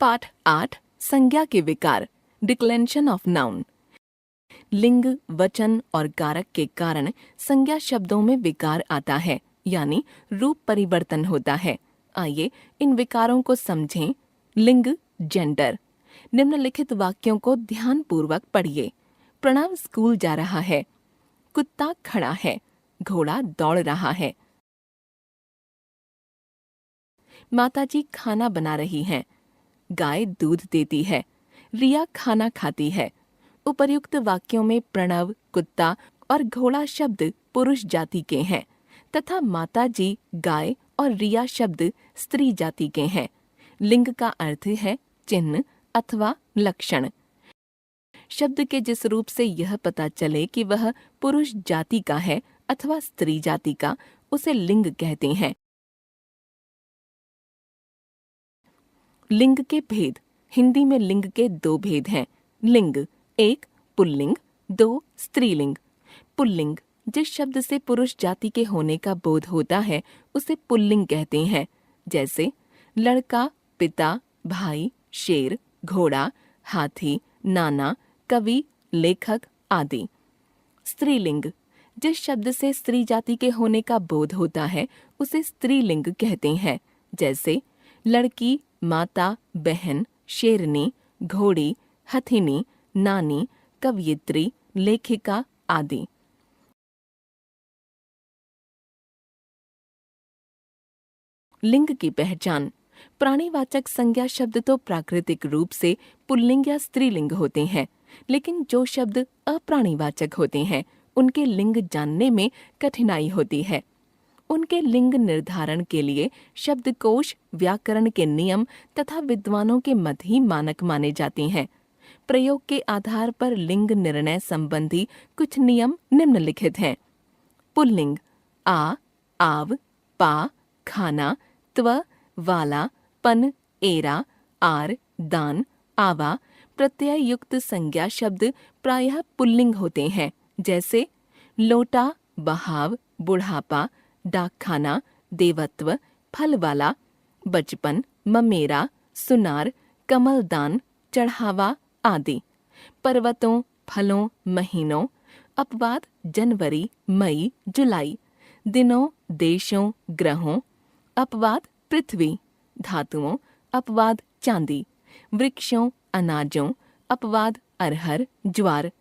पाठ 8 संज्ञा के विकार डिक्लेंशन ऑफ नाउन। लिंग, वचन और कारक के कारण संज्ञा शब्दों में विकार आता है, यानी रूप परिवर्तन होता है। आइए इन विकारों को समझें। लिंग, जेंडर। निम्नलिखित वाक्यों को ध्यानपूर्वक पढ़िए। प्रणव स्कूल जा रहा है। कुत्ता खड़ा है। घोड़ा दौड़ रहा है। माताजी खाना बना रही हैं। गाय दूध देती है। रिया खाना खाती है। उपर्युक्त वाक्यों में प्रणव, कुत्ता और घोड़ा शब्द पुरुष जाति के हैं तथा माताजी, गाय और रिया शब्द स्त्री जाति के हैं। लिंग का अर्थ है चिन्ह अथवा लक्षण। शब्द के जिस रूप से यह पता चले कि वह पुरुष जाति का है अथवा स्त्री जाति का, उसे लिंग कहते हैं। लिंग के भेद। हिंदी में लिंग के दो भेद हैं। लिंग, एक पुल्लिंग, दो स्त्रीलिंग। पुल्लिंग जिस शब्द से पुरुष जाति के होने का बोध होता है उसे पुल्लिंग कहते हैं, जैसे लड़का, पिता, भाई, शेर, घोड़ा, हाथी, नाना, कवि, लेखक आदि। स्त्रीलिंग जिस शब्द से स्त्री जाति के होने का बोध होता है उसे स्त्रीलिंग कहते हैं, जैसे लड़की, माता, बहन, शेरनी, घोड़ी, हथिनी, नानी, कवयित्री, लेखिका आदि। लिंग की पहचान। प्राणीवाचक संज्ञा शब्द तो प्राकृतिक रूप से पुल्लिंग या स्त्रीलिंग होते हैं, लेकिन जो शब्द अप्राणीवाचक होते हैं उनके लिंग जानने में कठिनाई होती है। उनके लिंग निर्धारण के लिए शब्दकोश, व्याकरण के नियम तथा विद्वानों के मत ही मानक माने जाते हैं। प्रयोग के आधार पर लिंग निर्णय संबंधी कुछ नियम निम्नलिखित हैं। पुल्लिंग आ, आव, पा, खाना, त्व, वाला, पन, एरा, आर, दान, आवा प्रत्यय युक्त संज्ञा शब्द प्रायः पुल्लिंग होते हैं, जैसे लोटा, बहाव, बुढ़ापा, डाकखाना, देवत्व, फल वाला, बचपन, ममेरा, सुनार, कमलदान, चढ़ावा आदि। पर्वतों, फलों, महीनों। अपवाद जनवरी, मई, जुलाई। दिनों, देशों, ग्रहों। अपवाद पृथ्वी। धातुओं। अपवाद चांदी। वृक्षों, अनाजों। अपवाद अरहर, ज्वार।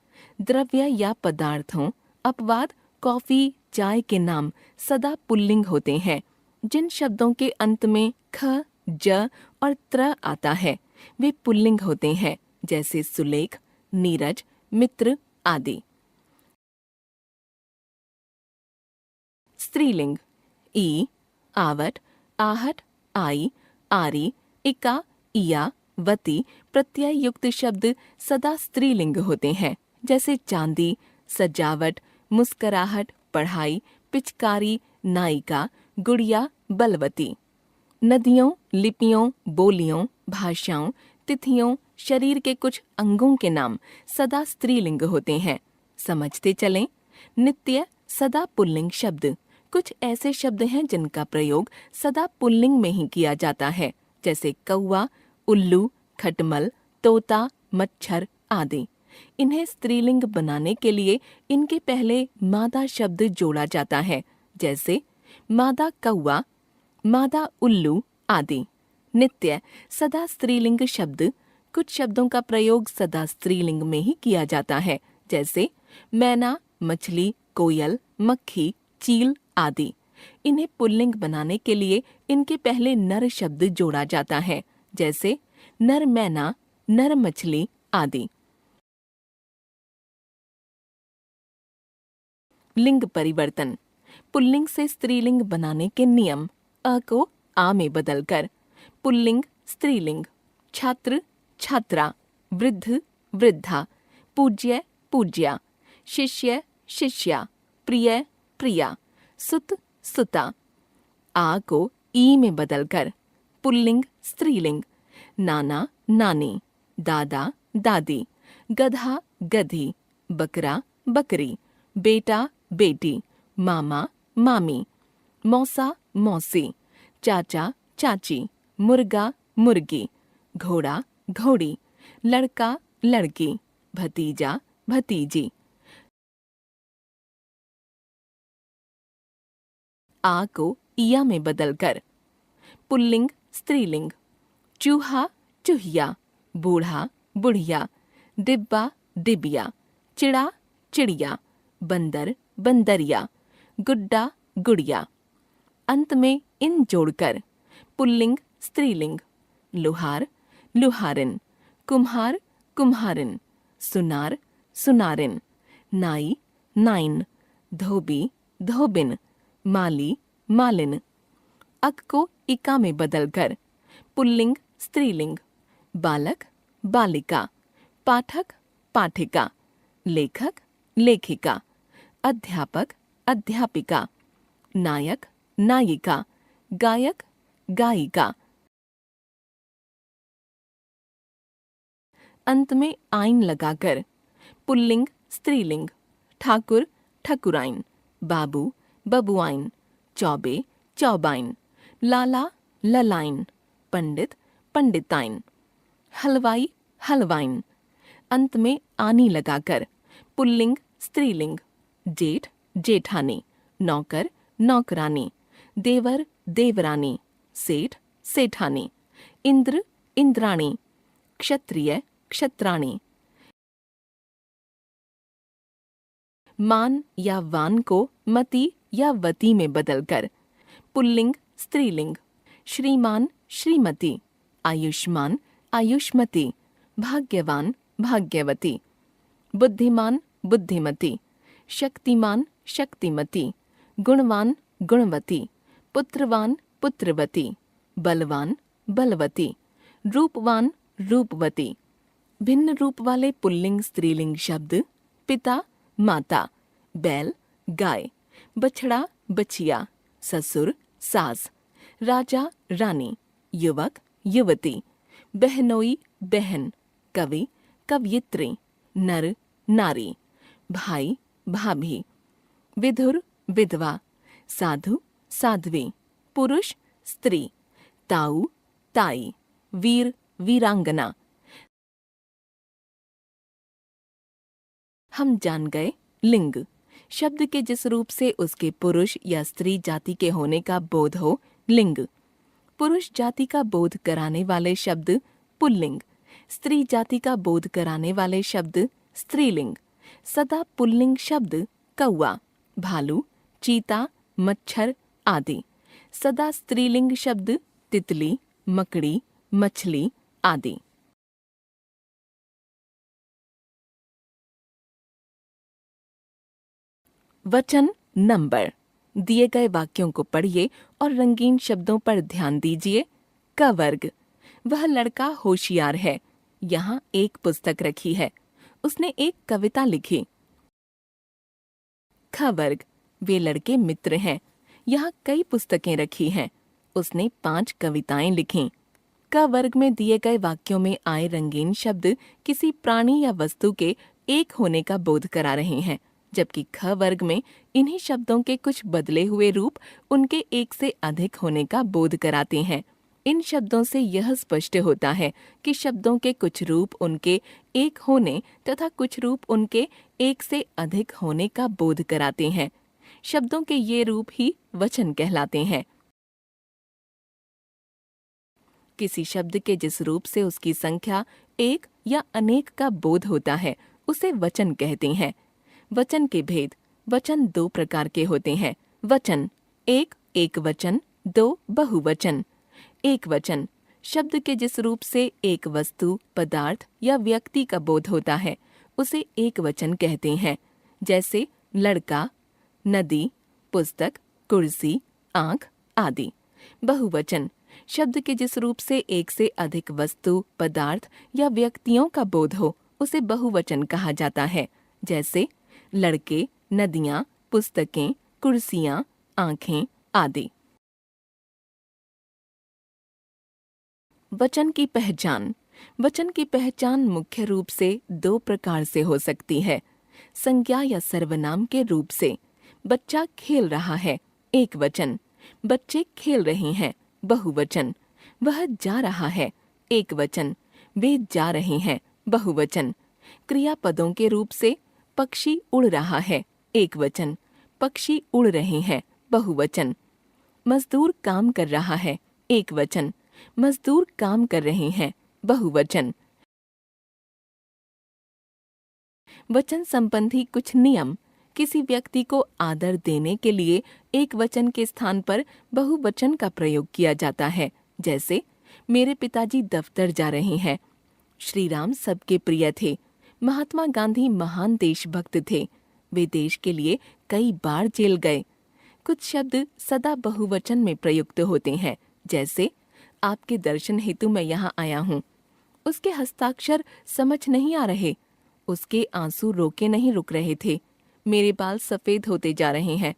द्रव्य या पदार्थों। अपवाद कॉफी, चाय के नाम सदा पुल्लिंग होते हैं। जिन शब्दों के अंत में ख, ज और त्र आता है वे पुल्लिंग होते हैं, जैसे सुलेख, नीरज, मित्र आदि। स्त्रीलिंग। ई, आवट, आहट, आई, आरी, इका, इया, वती प्रत्यय युक्त शब्द सदा स्त्रीलिंग होते हैं, जैसे चांदी, सजावट, मुस्कराहट, पढ़ाई, पिचकारी, नायिका, गुड़िया, बलवती। नदियों, लिपियों, बोलियों, भाषाओं, तिथियों, शरीर के कुछ अंगों के नाम सदा स्त्रीलिंग होते हैं। समझते चलें। नित्य सदा पुल्लिंग शब्द। कुछ ऐसे शब्द हैं जिनका प्रयोग सदा पुल्लिंग में ही किया जाता है, जैसे कौवा, उल्लू, खटमल, तोता, मच्छर आदि। इन्हें स्त्रीलिंग बनाने के लिए इनके पहले मादा शब्द जोड़ा जाता है, जैसे मादा कौवा, मादा उल्लू आदि। नित्य सदा स्त्रीलिंग शब्द। कुछ शब्दों का प्रयोग सदा स्त्रीलिंग में ही किया जाता है, जैसे मैना, मछली, कोयल, मक्खी, चील आदि। इन्हें पुल्लिंग बनाने के लिए इनके पहले नर शब्द जोड़ा जाता है, जैसे नर मैना, नर मछली आदि। लिंग परिवर्तन। पुल्लिंग से स्त्रीलिंग बनाने के नियम। अ को आ में बदलकर। पुल्लिंग, स्त्रीलिंग। छात्र, छात्रा। वृद्ध, वृद्धा। पूज्य, पूज्या। शिष्य, शिष्या। प्रिय, प्रिया। सुत, सुता। आ को ई में बदलकर। पुल्लिंग, स्त्रीलिंग। नाना, नानी। दादा, दादी। गधा, गधी। बकरा, बकरी। बेटा, बेटी। मामा, मामी। मौसा, मौसी। चाचा, चाची। मुर्गा, मुर्गी। घोड़ा घोड़ी, लड़का लड़की, भतीजा भतीजी। आ को इया में बदलकर पुल्लिंग स्त्रीलिंग, चूहा चूहिया, बूढ़ा बुढ़िया, डिब्बा डिबिया, चिड़ा चिड़िया, बंदर बंदरिया, गुड्डा गुड़िया। अंत में इन जोड़कर पुल्लिंग स्त्रीलिंग, लुहार लुहारिन, कुम्हार कुम्हारिन, सुनार सुनारिन, नाई नाइन, धोबी धोबिन, माली मालिन। अक को इका में बदलकर पुल्लिंग स्त्रीलिंग, बालक बालिका, पाठक पाठिका, लेखक लेखिका, अध्यापक अध्यापिका, नायक नायिका, गायक गायिका। अंत में आइन लगाकर पुल्लिंग स्त्रीलिंग, ठाकुर ठकुराइन, बाबू बबुआइन, चौबे चौबाइन, लाला ललाइन, पंडित पंडिताइन, हलवाई हलवाइन। अंत में आनी लगाकर पुल्लिंग स्त्रीलिंग, जेठ जेठानी, नौकर नौकरानी, देवर देवरानी, सेठ सेठानी, इंद्र इंद्राणी, क्षत्रिय क्षत्राणी। मान या वान को मति या वती में बदलकर पुल्लिंग स्त्रीलिंग, श्रीमान श्रीमती, आयुष्मान आयुष्मती, भाग्यवान भाग्यवती, बुद्धिमान बुद्धिमती, शक्तिमान शक्तिमती, गुणवान गुणवती, पुत्रवान पुत्रवती, बलवान बलवती, रूपवान रूपवती। भिन्न रूप वाले पुल्लिंग स्त्रीलिंग शब्द पिता माता, बैल गाय, बछड़ा बछिया, ससुर सास, राजा रानी, युवक युवती, बहनोई बहन, कवि कवयित्री, नर नारी, भाई भाभी, विधुर विधवा, साधु साध्वी, पुरुष स्त्री, ताऊ ताई, वीर वीरांगना। हम जान गए लिंग, शब्द के जिस रूप से उसके पुरुष या स्त्री जाति के होने का बोध हो, लिंग। पुरुष जाति का बोध कराने वाले शब्द पुल्लिंग, स्त्री जाति का बोध कराने वाले शब्द स्त्रीलिंग। सदा पुल्लिंग शब्द कौआ, भालू, चीता, मच्छर आदि। सदा स्त्रीलिंग शब्द तितली, मकड़ी, मछली आदि। वचन नंबर। दिए गए वाक्यों को पढ़िए और रंगीन शब्दों पर ध्यान दीजिए। क वर्ग, वह लड़का होशियार है। यहाँ एक पुस्तक रखी है, उसने एक कविता लिखी। ख वर्ग, वे लड़के मित्र हैं। यहाँ कई पुस्तकें रखी हैं, उसने 5 कविताएं लिखीं। क वर्ग में दिए गए वाक्यों में आए रंगीन शब्द किसी प्राणी या वस्तु के एक होने का बोध करा रहे हैं, जबकि ख वर्ग में इन्हीं शब्दों के कुछ बदले हुए रूप उनके एक से अधिक होने का बोध कराते हैं। इन शब्दों से यह स्पष्ट होता है कि शब्दों के कुछ रूप उनके एक होने तथा कुछ रूप उनके एक से अधिक होने का बोध कराते हैं। शब्दों के ये रूप ही वचन कहलाते हैं। किसी शब्द के जिस रूप से उसकी संख्या एक या अनेक का बोध होता है, उसे वचन कहते हैं। वचन के भेद। वचन 2 प्रकार के होते हैं। वचन 1 एक वचन, 2 बहुवचन। एक वचन, शब्द के जिस रूप से एक वस्तु, पदार्थ या व्यक्ति का बोध होता है, उसे एक वचन कहते हैं। जैसे लड़का, नदी, पुस्तक, कुर्सी, आँख आदि। बहुवचन, शब्द के जिस रूप से एक से अधिक वस्तु, पदार्थ या व्यक्तियों का बोध हो, उसे बहुवचन कहा जाता है। जैसे लड़के, नदियाँ, पुस्तकें, कुर्सियाँ, आँखें आदि। वचन की पहचान। वचन की पहचान मुख्य रूप से 2 प्रकार से हो सकती है। संज्ञा या सर्वनाम के रूप से। बच्चा खेल रहा है, एक वचन। बच्चे खेल रहे हैं, बहुवचन। वह जा रहा है, एक वचन। वे जा रहे हैं, बहुवचन। क्रियापदों के रूप से पक्षी उड़ रहा है, एक वचन। पक्षी उड़ रहे हैं, बहुवचन। मजदूर काम कर रहा है, एक वचन। मजदूर काम कर रहे हैं, बहुवचन। वचन संबंधी कुछ नियम। किसी व्यक्ति को आदर देने के लिए एक वचन के स्थान पर बहुवचन का प्रयोग किया जाता है, जैसे मेरे पिताजी दफ्तर जा रहे हैं। श्री राम सबके प्रिय थे। महात्मा गांधी महान देशभक्त थे। वे देश के लिए कई बार जेल गए। कुछ शब्द सदा बहुवचन में प्रयुक्त होते हैं, जैसे आपके दर्शन हेतु मैं यहाँ आया हूँ। उसके हस्ताक्षर समझ नहीं आ रहे। उसके आंसू रोके नहीं रुक रहे थे। मेरे बाल सफेद होते जा रहे हैं।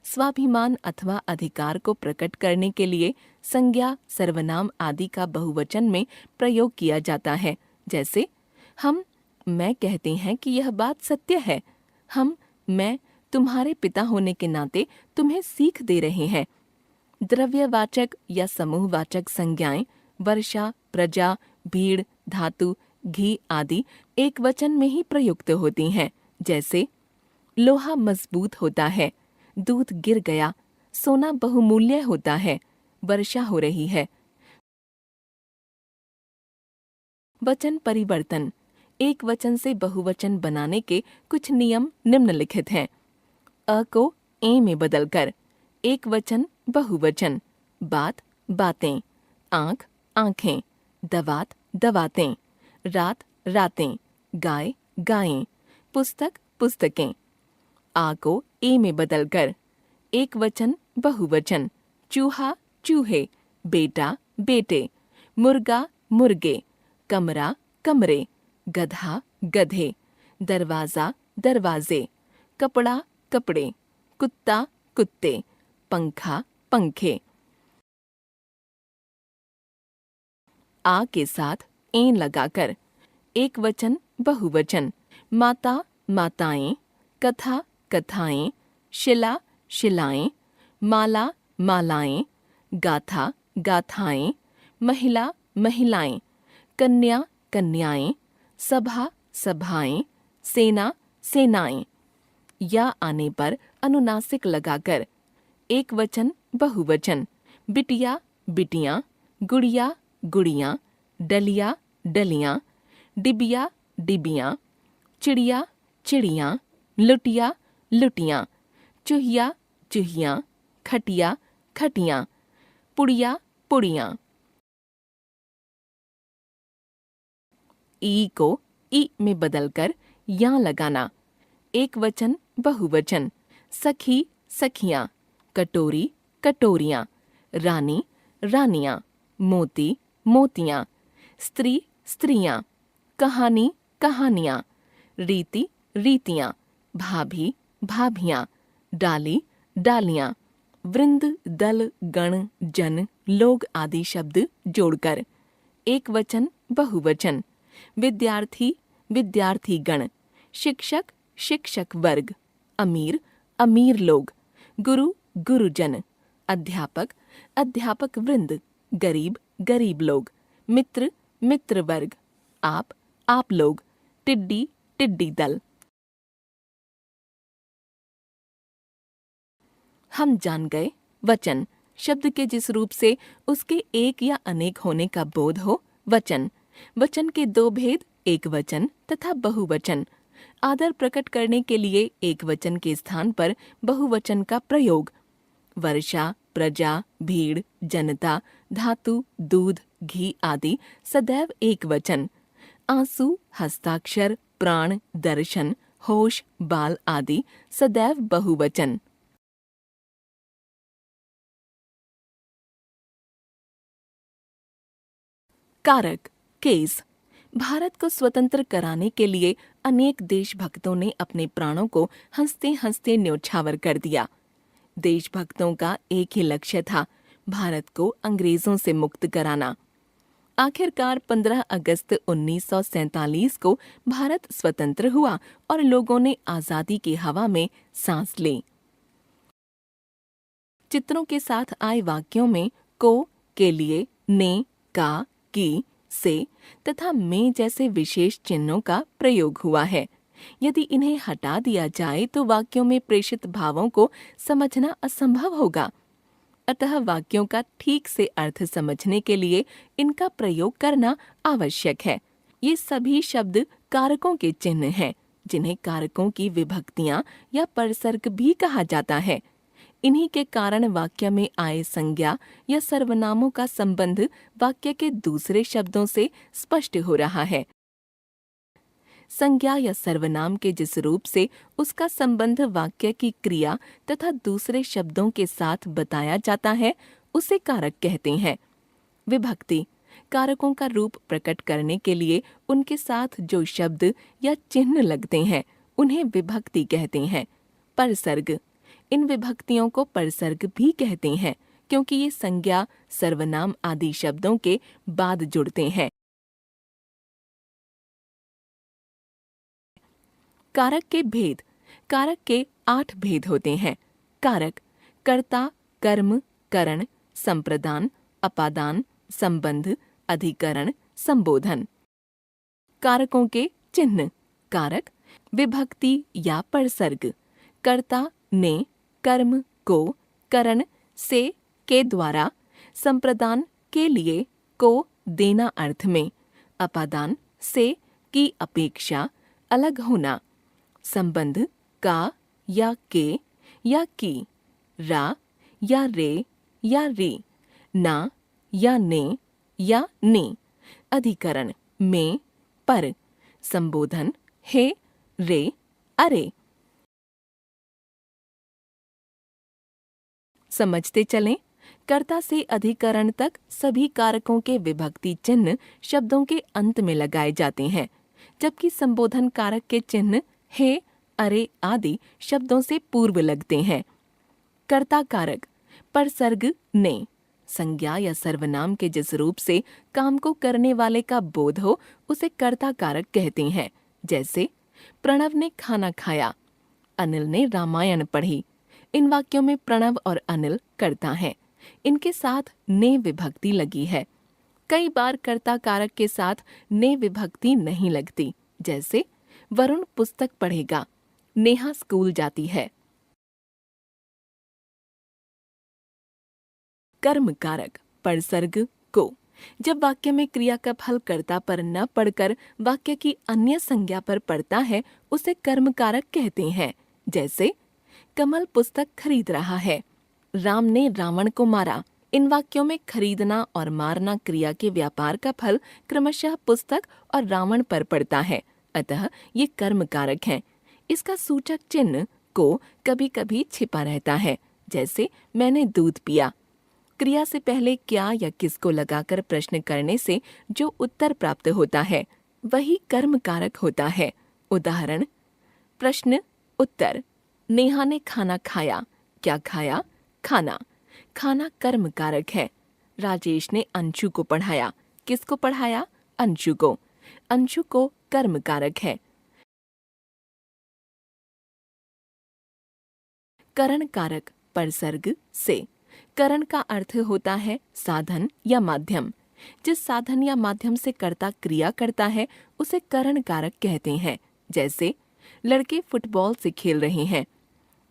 स्वाभिमान अथवा अधिकार को प्रकट करने के लिए संज्ञा, सर्वनाम आदि का बहुवचन में प्रयोग किया जाता है, जैसे मैं कहते हैं कि यह बात सत्य है। मैं तुम्हारे पिता होने के नाते तुम्हें सीख दे रहे हैं। द्रव्यवाचक या समूहवाचक संज्ञाएं वर्षा, प्रजा, भीड़, धातु, घी आदि एक वचन में ही प्रयुक्त होती हैं, जैसे लोहा मजबूत होता है, दूध गिर गया, सोना बहुमूल्य होता है, वर्षा हो रही है। वचन परिवर्तन। एक वचन से बहुवचन बनाने के कुछ नियम निम्नलिखित हैं। अ को ए में बदलकर एक वचन बहुवचन। बात बातें, आंख आंखें, दवात दवातें, रात रातें, गाय गायें, पुस्तक पुस्तकें। आ को ए में बदलकर एक वचन बहुवचन। चूहा चूहे, बेटा बेटे, मुर्गा मुर्गे, कमरा कमरे, गधा गधे, दरवाजा दरवाजे, कपड़ा कपड़े, कुत्ता कुत्ते, पंखा पंखे। आ के साथ एन लगाकर एक वचन बहुवचन। माता माताएं, कथा कथाएं, शिला शिलाएं, माला मालाएं, गाथा गाथाएं, महिला महिलाएं, कन्या कन्याएं, सभा सभाएं, सेना सेनाएं। या आने पर अनुनासिक लगाकर एक वचन बहुवचन। बिटिया बिटियां, गुड़िया गुड़ियां, डलिया डलियां, डिबिया डिबियां, चिड़िया चिड़ियां, लुटिया लुटियां, चूहिया चूहियां, खटिया खटियां, पुड़िया पुड़ियां। ई को ई में बदलकर या लगाना। एक वचन बहुवचन। सखी सखियां, कटोरी कटोरियां, रानी रानियां, मोती मोतियां, स्त्री स्त्रियां, कहानी कहानियां, रीति रीतियां, भाभी भाभियां, डाली डालियां, वृंद दल गण जन लोग आदि शब्द जोड़कर एक वचन बहुवचन। विद्यार्थी विद्यार्थी गण, शिक्षक शिक्षक वर्ग, अमीर अमीर लोग, गुरु गुरुजन, अध्यापक अध्यापक वृंद, गरीब गरीब लोग, मित्र मित्र वर्ग, आप लोग, टिड्डी टिड्डी दल। हम जान गए वचन शब्द के जिस रूप से उसके एक या अनेक होने का बोध हो, वचन। वचन के दो भेद, एक वचन तथा बहुवचन। आदर प्रकट करने के लिए एक वचन के स्थान पर बहुवचन का प्रयोग। वर्षा, प्रजा, भीड़, जनता, धातु, दूध, घी आदि सदैव एक वचन। आंसू, हस्ताक्षर, प्राण, दर्शन, होश, बाल आदि सदैव बहुवचन। कारक केस। भारत को स्वतंत्र कराने के लिए अनेक देशभक्तों ने अपने प्राणों को हंसते हंसते न्योछावर कर दिया। देशभक्तों का एक ही लक्ष्य था, भारत को अंग्रेजों से मुक्त कराना। आखिरकार 15 अगस्त 1947 को भारत स्वतंत्र हुआ और लोगों ने आजादी की हवा में सांस ली। चित्रों के साथ आए वाक्यों में को, के लिए, ने, का, की, से तथा में जैसे विशेष चिन्हों का प्रयोग हुआ है। यदि इन्हें हटा दिया जाए तो वाक्यों में प्रेषित भावों को समझना असंभव होगा। अतः वाक्यों का ठीक से अर्थ समझने के लिए इनका प्रयोग करना आवश्यक है। ये सभी शब्द कारकों के चिन्ह हैं, जिन्हें कारकों की विभक्तियां या परसर्ग भी कहा जाता है। इन्हीं के कारण वाक्य में आए संज्ञा या सर्वनामों का संबंध वाक्य के दूसरे शब्दों से स्पष्ट हो रहा है। संज्ञा या सर्वनाम के जिस रूप से उसका संबंध वाक्य की क्रिया तथा दूसरे शब्दों के साथ बताया जाता है, उसे कारक कहते हैं। विभक्ति कारकों का रूप प्रकट करने के लिए उनके साथ जो शब्द या चिन्ह लगते हैं, उन्हें विभक्ति कहते हैं। परसर्ग इन विभक्तियों को परसर्ग भी कहते हैं, क्योंकि ये संज्ञा, सर्वनाम आदि शब्दों के बाद जुड़ते हैं। कारक के भेद कारक के 8 भेद होते हैं। कारक कर्ता, कर्म, करण, संप्रदान, अपादान, संबंध, अधिकरण, संबोधन। कारकों के चिन्ह कारक विभक्ति या परसर्ग कर्ता, ने, कर्म, को, करण, से, के द्वारा, संप्रदान, के लिए, को, देना अर्थ में, अपादान, से, की अपेक्षा, अलग होना, संबंध, का या के या की, रा या रे या री, ना या ने या ने, अधिकरण, में, पर, संबोधन, हे, रे, अरे। समझते चलें, कर्ता से अधिकरण तक सभी कारकों के विभक्ति चिन्ह शब्दों के अंत में लगाए जाते हैं, जबकि संबोधन कारक के चिन्ह हे, अरे आदि शब्दों से पूर्व लगते हैं। कर्ता कारक परसर्ग ने संज्ञा या सर्वनाम के जिस रूप से काम को करने वाले का बोध हो, उसे कर्ता कारक कहते हैं। जैसे प्रणव ने खाना खाया, अनिल ने रामायण पढ़ी। इन वाक्यों में प्रणव और अनिल कर्ता हैं। इनके साथ ने विभक्ति लगी है। कई बार कर्ता कारक के साथ ने विभक्ति नहीं लगती। जैसे वरुण पुस्तक पढ़ेगा, नेहा स्कूल जाती है। कर्म कारक परसर्ग को जब वाक्य में क्रिया का फल कर्ता पर न पड़कर वाक्य की अन्य संज्ञा पर पड़ता है, उसे कर्म कारक कहते हैं। जैसे कमल पुस्तक खरीद रहा है, राम ने रावण को मारा। इन वाक्यों में खरीदना और मारना क्रिया के व्यापार का फल क्रमशः पुस्तक और रावण पर पड़ता है, अतः ये कर्म कारक हैं। इसका सूचक चिन्ह को कभी कभी छिपा रहता है। जैसे मैंने दूध पिया। क्रिया से पहले क्या या किसको लगाकर प्रश्न करने से जो उत्तर प्राप्त होता है, वही कर्म कारक होता है। उदाहरण प्रश्न उत्तर नेहा ने खाना खाया। क्या खाया? खाना। खाना कर्म कारक है। राजेश ने अंशु को पढ़ाया। किसको पढ़ाया? अंशु को। अंशु को कर्म कारक है। करण कारक परसर्ग से। करण का अर्थ होता है साधन या माध्यम। जिस साधन या माध्यम से कर्ता क्रिया करता है, उसे करण कारक कहते हैं। जैसे लड़के फुटबॉल से खेल रहे हैं,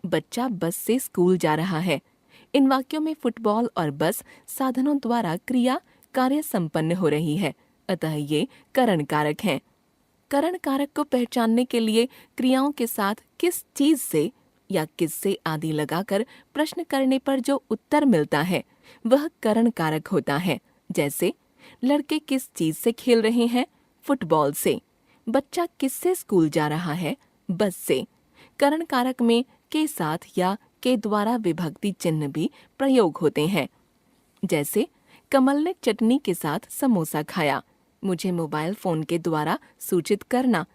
बच्चा बस से स्कूल जा रहा है। इन वाक्यों में फुटबॉल और बस साधनों द्वारा क्रिया कार्य संपन्न हो रही है, अतः ये करण कारक हैं। करण कारक को पहचानने के लिए क्रियाओं के साथ किस चीज से या किससे आदि लगाकर प्रश्न करने पर जो उत्तर मिलता है, वह करण कारक होता है। जैसे लड़के किस चीज से खेल रहे हैं? फुटबॉल से। बच्चा किससे स्कूल जा रहा है? बस से। करण कारक में के साथ या के द्वारा विभक्ति चिन्ह भी प्रयोग होते हैं। जैसे कमल ने चटनी के साथ समोसा खाया। मुझे मोबाइल फोन के द्वारा सूचित करना।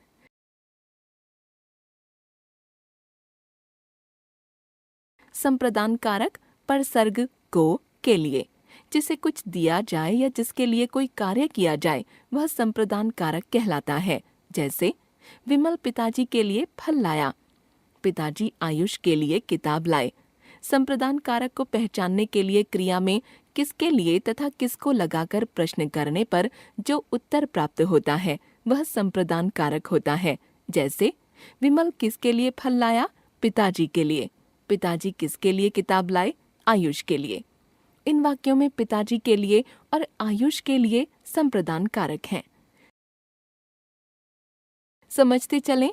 संप्रदान कारक परसर्ग को के लिए। जिसे कुछ दिया जाए या जिसके लिए कोई कार्य किया जाए, वह संप्रदान कारक कहलाता है। जैसे विमल पिताजी के लिए फल लाया। पिताजी आयुष के लिए किताब लाए। संप्रदान कारक को पहचानने के लिए क्रिया में किसके लिए तथा किसको लगाकर प्रश्न करने पर जो उत्तर प्राप्त होता है वह संप्रदान कारक होता है। जैसे विमल किसके लिए फल लाया? पिताजी के लिए। पिताजी किसके लिए किताब लाए? आयुष के लिए। इन वाक्यों में पिताजी के लिए और आयुष के लिए संप्रदान कारक हैं। समझते चलें,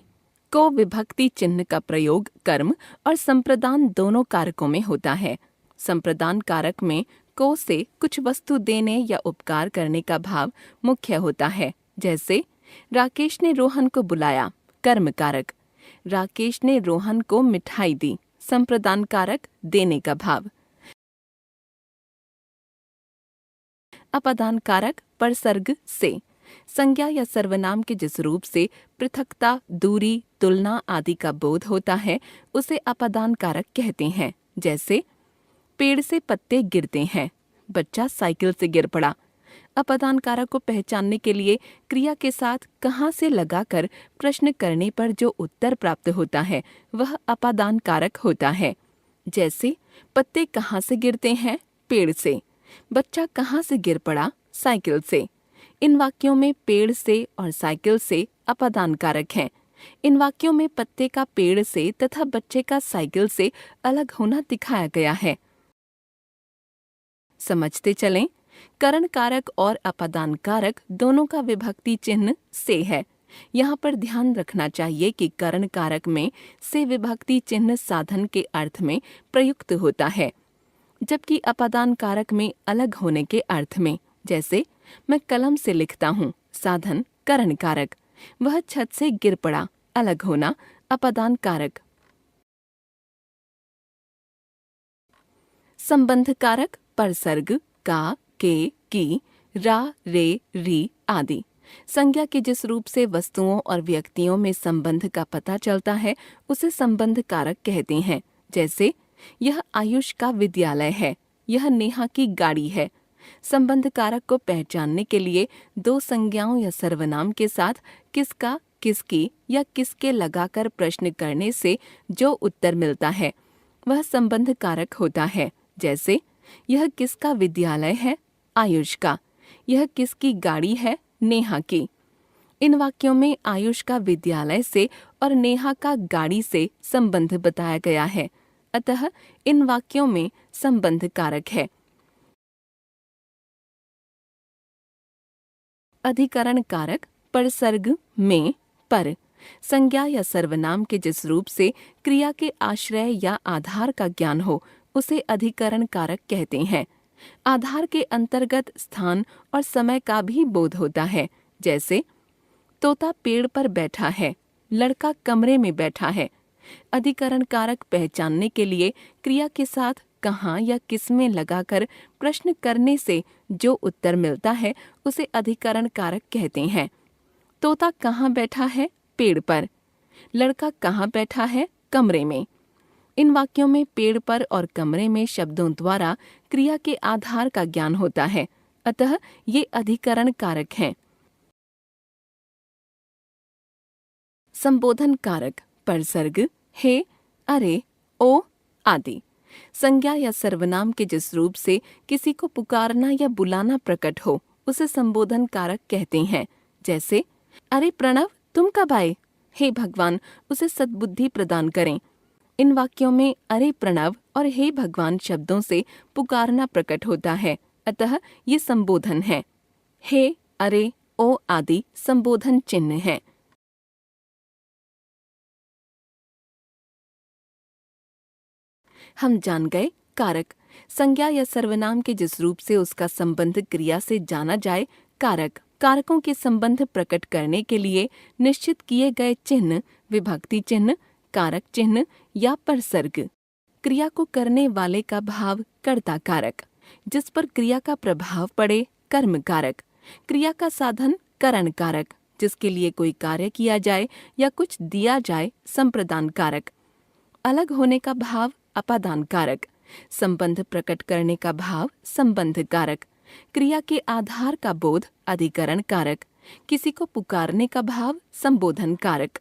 को विभक्ति चिन्ह का प्रयोग कर्म और संप्रदान दोनों कारकों में होता है। संप्रदान कारक में को से कुछ वस्तु देने या उपकार करने का भाव मुख्य होता है। जैसे राकेश ने रोहन को बुलाया, कर्म कारक। राकेश ने रोहन को मिठाई दी, संप्रदान कारक, देने का भाव। अपादान कारक परसर्ग से संज्ञा या सर्वनाम के जिस रूप से पृथकता, दूरी, तुलना आदि का बोध होता है उसे अपादान कारक कहते हैं। जैसे पेड़ से पत्ते गिरते हैं, बच्चा साइकिल से गिर पड़ा। अपादान कारक को पहचानने के लिए क्रिया के साथ कहाँ से लगाकर प्रश्न करने पर जो उत्तर प्राप्त होता है वह अपादान कारक होता है। जैसे पत्ते कहाँ से गिरते हैं? पेड़ से। बच्चा कहाँ से गिर पड़ा? साइकिल से। इन वाक्यों में पेड़ से और साइकिल से अपादान कारक हैं। इन वाक्यों में पत्ते का पेड़ से तथा बच्चे का साइकिल से अलग होना दिखाया गया है। समझते चलें, करण कारक और अपादान कारक दोनों का विभक्ति चिन्ह से है। यहाँ पर ध्यान रखना चाहिए कि करण कारक में से विभक्ति चिन्ह साधन के अर्थ में प्रयुक्त होता है, जबकि अपादान कारक में अलग होने के अर्थ में। जैसे मैं कलम से लिखता हूँ, साधन करण कारक। वह छत से गिर पड़ा, अलग होना, अपादान कारक। संबंध कारक परसर्ग का, के, की, रा, रे, री आदि। संज्ञा के जिस रूप से वस्तुओं और व्यक्तियों में संबंध का पता चलता है उसे संबंध कारक कहते हैं। जैसे यह आयुष का विद्यालय है, यह नेहा की गाड़ी है। संबंध कारक को पहचानने के लिए दो संज्ञाओं या सर्वनाम के साथ किसका, किसकी या किसके लगाकर प्रश्न करने से जो उत्तर मिलता है वह संबंध कारक होता है। जैसे यह किसका विद्यालय है? आयुष का। यह किसकी गाड़ी है? नेहा की। इन वाक्यों में आयुष का विद्यालय से और नेहा का गाड़ी से संबंध बताया गया है, अतः इन वाक्यों में संबंध कारक है। अधिकरण कारक परसर्ग में पर संज्ञा या सर्वनाम के जिस रूप से क्रिया के आश्रय या आधार का ज्ञान हो उसे अधिकरण कारक कहते हैं। आधार के अंतर्गत स्थान और समय का भी बोध होता है। जैसे तोता पेड़ पर बैठा है, लड़का कमरे में बैठा है। अधिकरण कारक पहचानने के लिए क्रिया के साथ कहाँ या किस में लगाकर प्रश्न करने से जो उत्तर मिलता है उसे अधिकरण कारक कहते हैं। तोता कहाँ बैठा है? पेड़ पर। लड़का कहाँ बैठा है? कमरे में। इन वाक्यों में पेड़ पर और कमरे में शब्दों द्वारा क्रिया के आधार का ज्ञान होता है, अतः ये अधिकरण कारक हैं। संबोधन कारक परसर्ग हे, अरे, ओ आदि। संज्ञा या सर्वनाम के जिस रूप से किसी को पुकारना या बुलाना प्रकट हो उसे संबोधन कारक कहते हैं। जैसे अरे प्रणव, तुम कब आए? हे भगवान, उसे सद्बुद्धि प्रदान करें। इन वाक्यों में अरे प्रणव और हे भगवान शब्दों से पुकारना प्रकट होता है, अतः ये संबोधन है। हे, अरे, ओ आदि संबोधन चिन्ह हैं। हम जान गए कारक। संज्ञा या सर्वनाम के जिस रूप से उसका संबंध क्रिया से जाना जाए कारक। कारकों के संबंध प्रकट करने के लिए निश्चित किए गए चिन्ह विभक्ति चिन्ह, कारक चिन्ह या परसर्ग। क्रिया को करने वाले का भाव कर्ता कारक, जिस पर क्रिया का प्रभाव पड़े कर्म कारक। क्रिया का साधन करण कारक, जिसके लिए कोई कार्य किया जाए या कुछ दिया जाए संप्रदान कारक। अलग होने का भाव अपादान कारक। संबंध प्रकट करने का भाव संबंध कारक। क्रिया के आधार का बोध अधिकरण कारक। किसी को पुकारने का भाव संबोधन कारक।